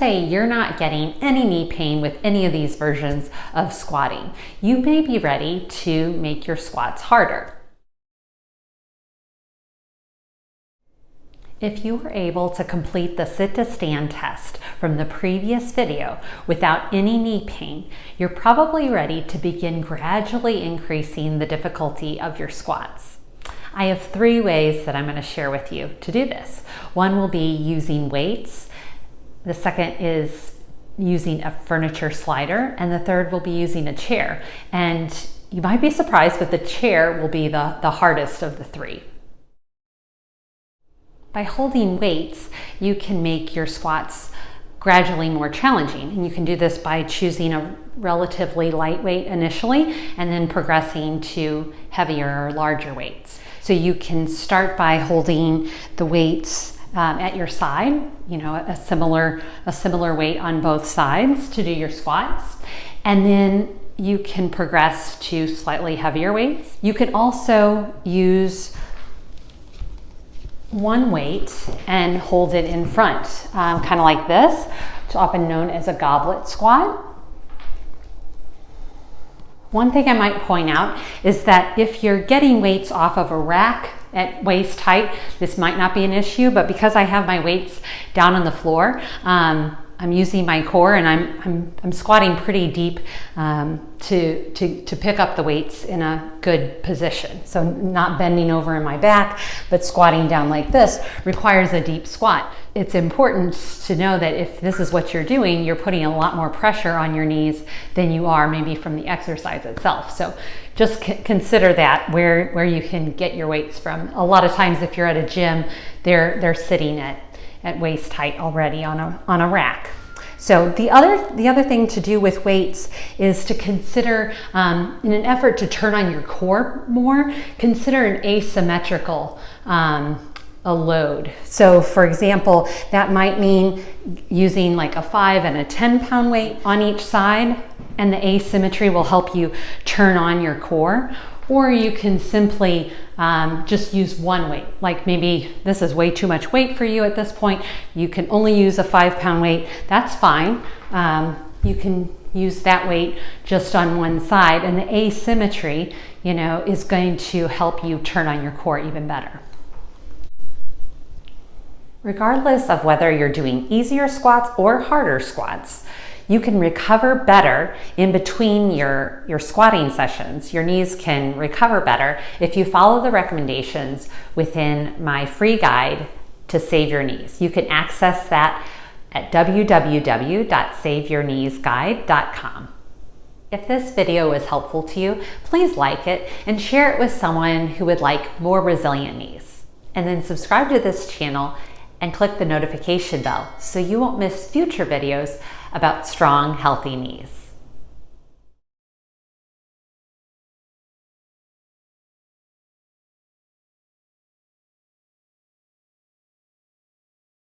say you're not getting any knee pain with any of these versions of squatting. You may be ready to make your squats harder. If you were able to complete the sit to stand test from the previous video without any knee pain, you're probably ready to begin gradually increasing the difficulty of your squats. I have 3 ways that I'm going to share with you to do this. One will be using weights. The second is using a furniture slider, and the third will be using a chair. And you might be surprised, but the chair will be the hardest of the 3. By holding weights, you can make your squats gradually more challenging. And you can do this by choosing a relatively light weight initially and then progressing to heavier or larger weights. So you can start by holding the weights at your side, a similar weight on both sides to do your squats. And then you can progress to slightly heavier weights. You can also use one weight and hold it in front, kind of like this. It's often known as a goblet squat. One thing I might point out is that if you're getting weights off of a rack at waist height, this might not be an issue, but because I have my weights down on the floor, I'm using my core and I'm squatting pretty deep to pick up the weights in a good position. So not bending over in my back, but squatting down like this requires a deep squat. It's important to know that if this is what you're doing, you're putting a lot more pressure on your knees than you are maybe from the exercise itself. So just consider that where you can get your weights from. A lot of times if you're at a gym, they're sitting at waist height already on a rack. So the other thing to do with weights is to consider, in an effort to turn on your core more, consider an asymmetrical a load. So for example, that might mean using like a 5 and a 10-pound weight on each side, and the asymmetry will help you turn on your core. Or you can simply just use one weight. Like maybe this is way too much weight for you at this point. You can only use a 5-pound weight. That's fine. You can use that weight just on one side, and the asymmetry, is going to help you turn on your core even better. Regardless of whether you're doing easier squats or harder squats, you can recover better in between your squatting sessions. Your knees can recover better if you follow the recommendations within my free guide to Save Your Knees. You can access that at www.saveyourkneesguide.com. If this video was helpful to you, please like it and share it with someone who would like more resilient knees. And then subscribe to this channel and click the notification bell so you won't miss future videos about strong, healthy knees.